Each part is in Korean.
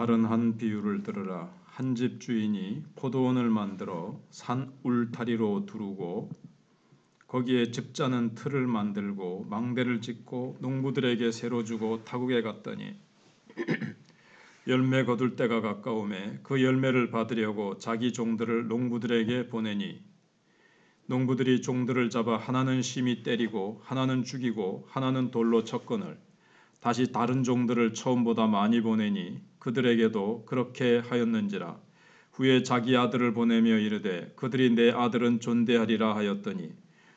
다른 한 비유를 들으라. 한 집 주인이 포도원을 만들어 산 울타리로 두르고 거기에 즙자는 틀을 만들고 망대를 짓고 농부들에게 새로 주고 타국에 갔더니 열매 거둘 때가 가까우매 그 열매를 받으려고 자기 종들을 농부들에게 보내니 농부들이 종들을 잡아 하나는 심히 때리고 하나는 죽이고 하나는 돌로 쳤거늘 다시 다른 종들을 처음보다 많이 보내니 그들에게도 그렇게 하였는지라. 후에 자기 아들을 보내며 이르되 그들이 내 아들은 존대하리라 하였더니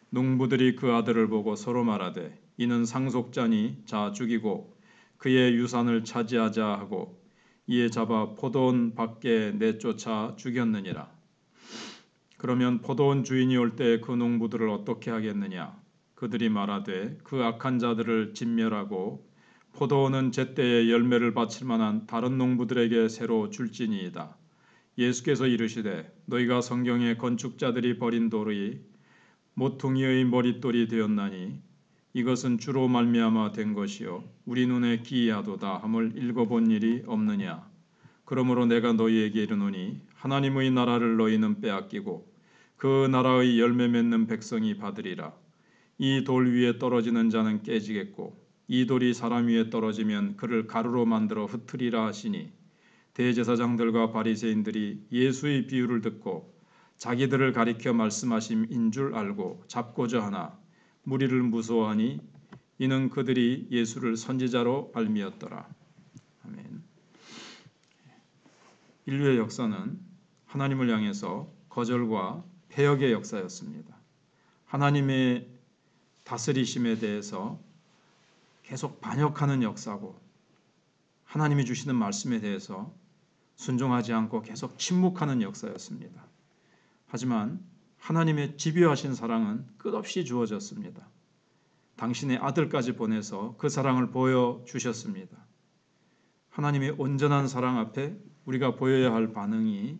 농부들이 그 아들을 보고 서로 말하되 이는 상속자니 자 죽이고 그의 유산을 차지하자 하고 이에 잡아 포도원 밖에 내쫓아 죽였느니라. 그러면 포도원 주인이 올 때 그 농부들을 어떻게 하겠느냐? 그들이 말하되 그 악한 자들을 진멸하고 포도원은 제때에 열매를 바칠 만한 다른 농부들에게 새로 줄지니이다. 예수께서 이르시되 너희가 성경에 건축자들이 버린 돌이 모퉁이의 머릿돌이 되었나니 이것은 주로 말미암아 된 것이요 우리 눈에 기이하도다 함을 읽어본 일이 없느냐. 그러므로 내가 너희에게 이르노니 하나님의 나라를 너희는 빼앗기고 그 나라의 열매 맺는 백성이 받으리라. 이 돌 위에 떨어지는 자는 깨지겠고 이 돌이 사람 위에 떨어지면 그를 가루로 만들어 흩으리라 하시니 대제사장들과 바리새인들이 예수의 비유를 듣고 자기들을 가리켜 말씀하심인 줄 알고 잡고자 하나 무리를 무서워하니 이는 그들이 예수를 선지자로 알미었더라. 아멘. 인류의 역사는 하나님을 향해서 거절과 패역의 역사였습니다. 하나님의 다스리심에 대해서 계속 반역하는 역사고 하나님이 주시는 말씀에 대해서 순종하지 않고 계속 침묵하는 역사였습니다. 하지만 하나님의 집요하신 사랑은 끝없이 주어졌습니다. 당신의 아들까지 보내서 그 사랑을 보여주셨습니다. 하나님의 온전한 사랑 앞에 우리가 보여야 할 반응이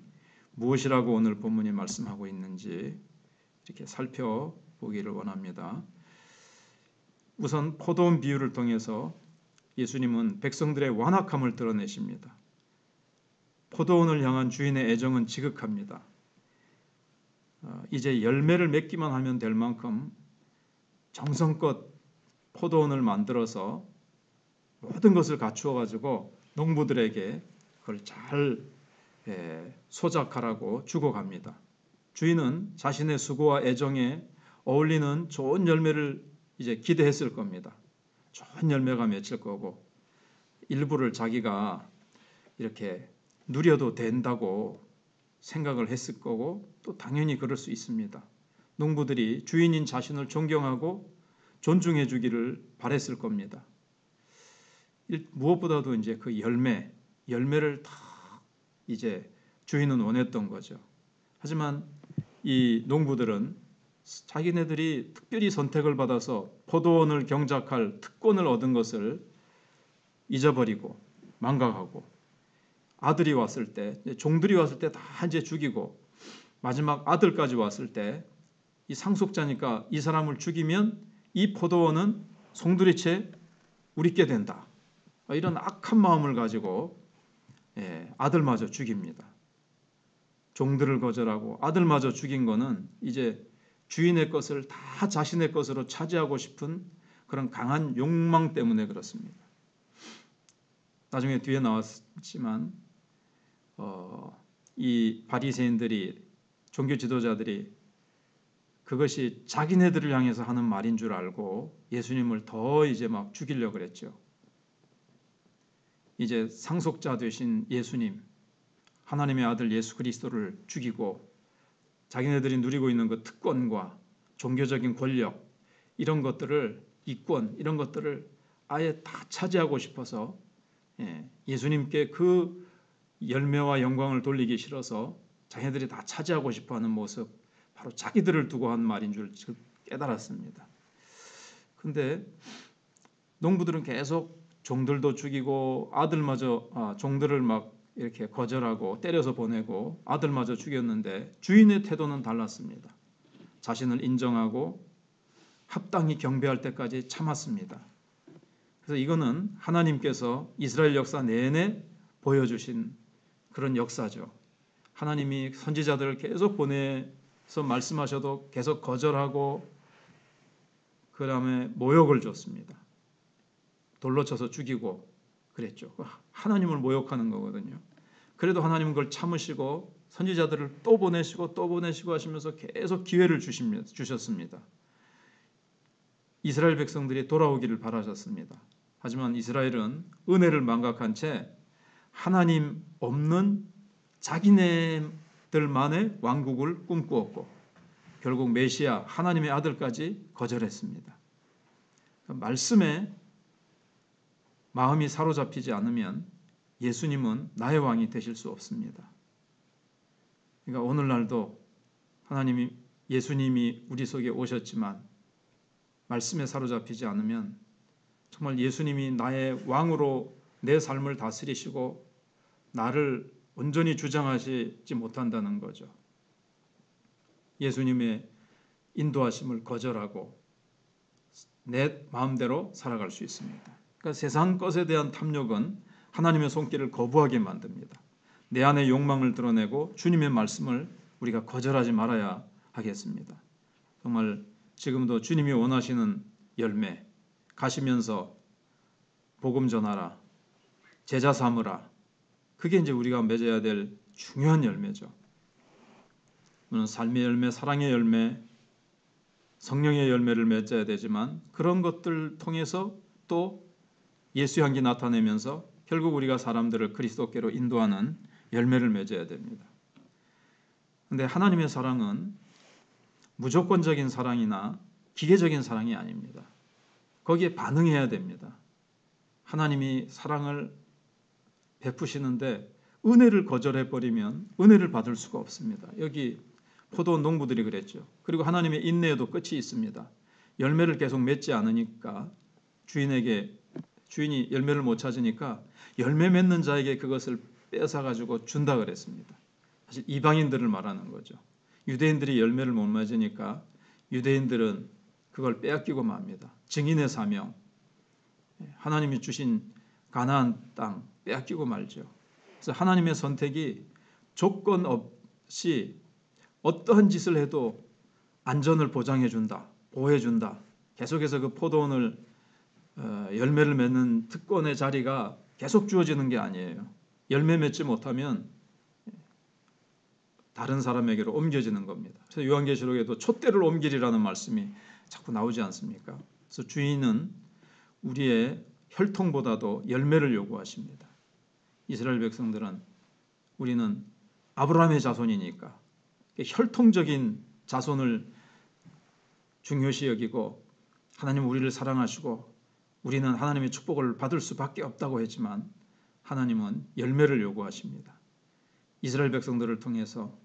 무엇이라고 오늘 본문이 말씀하고 있는지 이렇게 살펴보기를 원합니다. 우선 포도원 비유를 통해서 예수님은 백성들의 완악함을 드러내십니다. 포도원을 향한 주인의 애정은 지극합니다. 이제 열매를 맺기만 하면 될 만큼 정성껏 포도원을 만들어서 모든 것을 갖추어 가지고 농부들에게 그걸 잘 소작하라고 주고 갑니다. 주인은 자신의 수고와 애정에 어울리는 좋은 열매를 이제 기대했을 겁니다. 좋은 열매가 맺힐 거고 일부를 자기가 이렇게 누려도 된다고 생각을 했을 거고 또 당연히 그럴 수 있습니다. 농부들이 주인인 자신을 존경하고 존중해 주기를 바랬을 겁니다. 무엇보다도 이제 그 열매를 다 이제 주인은 원했던 거죠. 하지만 이 농부들은 자기네들이 특별히 선택을 받아서 포도원을 경작할 특권을 얻은 것을 잊어버리고 망각하고 아들이 왔을 때, 종들이 왔을 때 다 이제 죽이고 마지막 아들까지 왔을 때 이 상속자니까 이 사람을 죽이면 이 포도원은 송두리째 우리께 된다. 이런 악한 마음을 가지고 아들마저 죽입니다. 종들을 거절하고 아들마저 죽인 거는 이제 주인의 것을 다 자신의 것으로 차지하고 싶은 그런 강한 욕망 때문에 그렇습니다. 나중에 뒤에 나왔지만 이 바리새인들이 종교 지도자들이 그것이 자기네들을 향해서 하는 말인 줄 알고 예수님을 더 이제 막 죽이려고 그랬죠. 이제 상속자 되신 예수님, 하나님의 아들 예수 그리스도를 죽이고 자기네들이 누리고 있는 그 특권과 종교적인 권력 이런 것들을 이권 이런 것들을 아예 다 차지하고 싶어서 예수님께 그 열매와 영광을 돌리기 싫어서 자기네들이 다 차지하고 싶어하는 모습 바로 자기들을 두고 한 말인 줄 깨달았습니다. 그런데 농부들은 계속 종들도 죽이고 아들마저 종들을 막 이렇게 거절하고 때려서 보내고 아들마저 죽였는데 주인의 태도는 달랐습니다. 자신을 인정하고 합당히 경배할 때까지 참았습니다. 그래서 이거는 하나님께서 이스라엘 역사 내내 보여주신 그런 역사죠. 하나님이 선지자들을 계속 보내서 말씀하셔도 계속 거절하고 그 다음에 모욕을 줬습니다. 돌로 쳐서 죽이고 그랬죠. 하나님을 모욕하는 거거든요. 그래도 하나님은 그걸 참으시고 선지자들을 또 보내시고 또 보내시고 하시면서 계속 기회를 주셨습니다. 이스라엘 백성들이 돌아오기를 바라셨습니다. 하지만 이스라엘은 은혜를 망각한 채 하나님 없는 자기네들만의 왕국을 꿈꾸었고 결국 메시아 하나님의 아들까지 거절했습니다. 말씀에 마음이 사로잡히지 않으면 예수님은 나의 왕이 되실 수 없습니다. 그러니까 오늘날도 예수님이 우리 속에 오셨지만 말씀에 사로잡히지 않으면 정말 예수님이 나의 왕으로 내 삶을 다스리시고 나를 온전히 주장하시지 못한다는 거죠. 예수님의 인도하심을 거절하고 내 마음대로 살아갈 수 있습니다. 그러니까 세상 것에 대한 탐욕은 하나님의 손길을 거부하게 만듭니다. 내 안의 욕망을 드러내고 주님의 말씀을 우리가 거절하지 말아야 하겠습니다. 정말 지금도 주님이 원하시는 열매, 가시면서 복음 전하라, 제자 삼으라, 그게 이제 우리가 맺어야 될 중요한 열매죠. 물론 삶의 열매, 사랑의 열매, 성령의 열매를 맺어야 되지만 그런 것들 통해서 또 예수 향기 나타내면서 결국 우리가 사람들을 그리스도께로 인도하는 열매를 맺어야 됩니다. 그런데 하나님의 사랑은 무조건적인 사랑이나 기계적인 사랑이 아닙니다. 거기에 반응해야 됩니다. 하나님이 사랑을 베푸시는데 은혜를 거절해버리면 은혜를 받을 수가 없습니다. 여기 포도원 농부들이 그랬죠. 그리고 하나님의 인내에도 끝이 있습니다. 열매를 계속 맺지 않으니까 주인이 열매를 못 찾으니까 열매 맺는 자에게 그것을 뺏어가지고 준다 그랬습니다. 사실 이방인들을 말하는 거죠. 유대인들이 열매를 못 맺으니까 유대인들은 그걸 빼앗기고 맙니다. 증인의 사명, 하나님이 주신 가나안 땅 빼앗기고 말죠. 그래서 하나님의 선택이 조건 없이 어떠한 짓을 해도 안전을 보장해 준다, 보호해 준다. 계속해서 그 포도원을 열매를 맺는 특권의 자리가 계속 주어지는 게 아니에요. 열매 맺지 못하면 다른 사람에게로 옮겨지는 겁니다. 그래서 요한계시록에도 촛대를 옮기리라는 말씀이 자꾸 나오지 않습니까? 그래서 주인은 우리의 혈통보다도 열매를 요구하십니다. 이스라엘 백성들은 우리는 아브라함의 자손이니까 혈통적인 자손을 중요시 여기고 하나님 우리를 사랑하시고 우리는 하나님의 축복을 받을 수밖에 없다고 했지만 하나님은 열매를 요구하십니다. 이스라엘 백성들을 통해서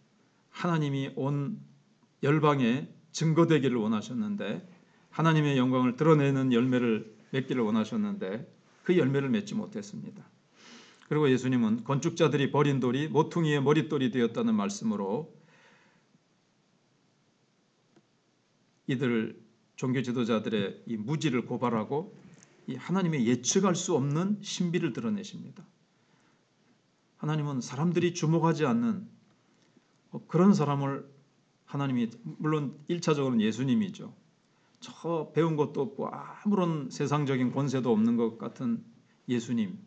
하나님이 온 열방에 증거되기를 원하셨는데 하나님의 영광을 드러내는 열매를 맺기를 원하셨는데 그 열매를 맺지 못했습니다. 그리고 예수님은 건축자들이 버린 돌이 모퉁이의 머릿돌이 되었다는 말씀으로 이들 종교 지도자들의 이 무지를 고발하고 이 하나님의 예측할 수 없는 신비를 드러내십니다. 하나님은 사람들이 주목하지 않는 그런 사람을 하나님이 물론 1차적으로는 예수님이죠. 저 배운 것도 없고 아무런 세상적인 권세도 없는 것 같은 예수님,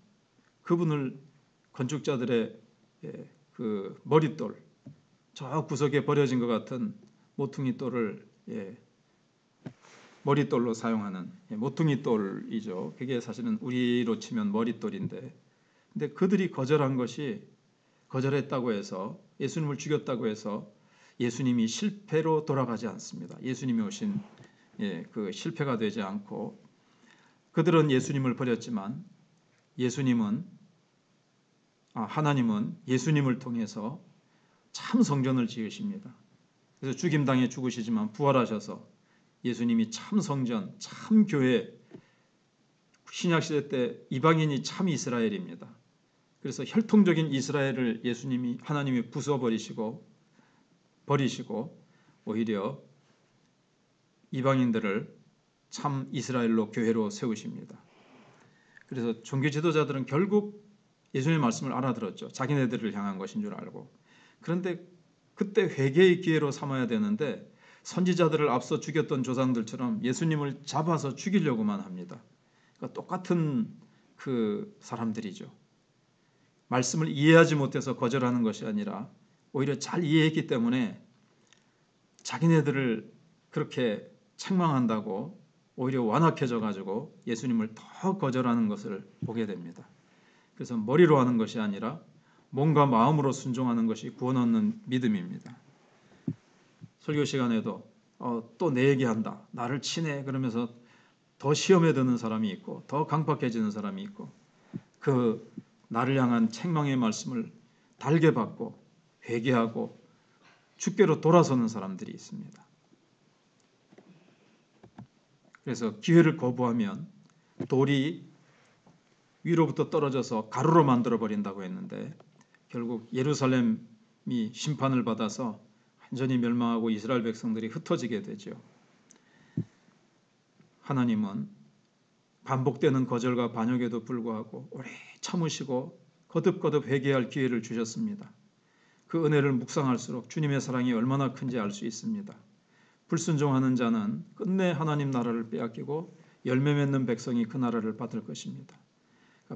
그분을 건축자들의 그 머릿돌, 저 구석에 버려진 것 같은 모퉁이 돌을 머릿돌로 사용하는 모퉁이돌이죠. 그게 사실은 우리로 치면 머릿돌인데, 근데 그들이 거절했다고 해서 예수님을 죽였다고 해서 예수님이 실패로 돌아가지 않습니다. 예수님이 오신 그 실패가 되지 않고 그들은 예수님을 버렸지만 하나님은 예수님을 통해서 참 성전을 지으십니다. 그래서 죽임당해 죽으시지만 부활하셔서 예수님이 참 성전, 참 교회, 신약시대 때 이방인이 참 이스라엘입니다. 그래서 혈통적인 이스라엘을 하나님이 부숴버리시고 버리시고 오히려 이방인들을 참 이스라엘로 교회로 세우십니다. 그래서 종교 지도자들은 결국 예수님의 말씀을 알아들었죠. 자기네들을 향한 것인 줄 알고. 그런데 그때 회개의 기회로 삼아야 되는데 선지자들을 앞서 죽였던 조상들처럼 예수님을 잡아서 죽이려고만 합니다. 그러니까 똑같은 그 사람들이죠. 말씀을 이해하지 못해서 거절하는 것이 아니라 오히려 잘 이해했기 때문에 자기네들을 그렇게 책망한다고 오히려 완악해져 가지고 예수님을 더 거절하는 것을 보게 됩니다. 그래서 머리로 하는 것이 아니라 몸과 마음으로 순종하는 것이 구원 얻는 믿음입니다. 설교 시간에도 또 내 얘기한다, 나를 치네 그러면서 더 시험에 드는 사람이 있고 더 강팍해지는 사람이 있고 그 나를 향한 책망의 말씀을 달게 받고 회개하고 주께로 돌아서는 사람들이 있습니다. 그래서 기회를 거부하면 돌이 위로부터 떨어져서 가루로 만들어 버린다고 했는데 결국 예루살렘이 심판을 받아서 완전히 멸망하고 이스라엘 백성들이 흩어지게 되죠. 하나님은 반복되는 거절과 반역에도 불구하고 오래 참으시고 거듭거듭 회개할 기회를 주셨습니다. 그 은혜를 묵상할수록 주님의 사랑이 얼마나 큰지 알 수 있습니다. 불순종하는 자는 끝내 하나님 나라를 빼앗기고 열매 맺는 백성이 그 나라를 받을 것입니다.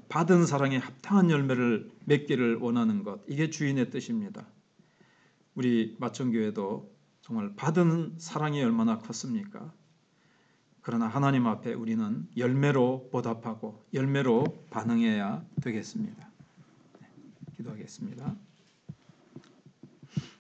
받은 사랑에 합당한 열매를 맺기를 원하는 것, 이게 주인의 뜻입니다. 우리 마천교회도 정말 받은 사랑이 얼마나 컸습니까? 그러나 하나님 앞에 우리는 열매로 보답하고 열매로 반응해야 되겠습니다. 기도하겠습니다.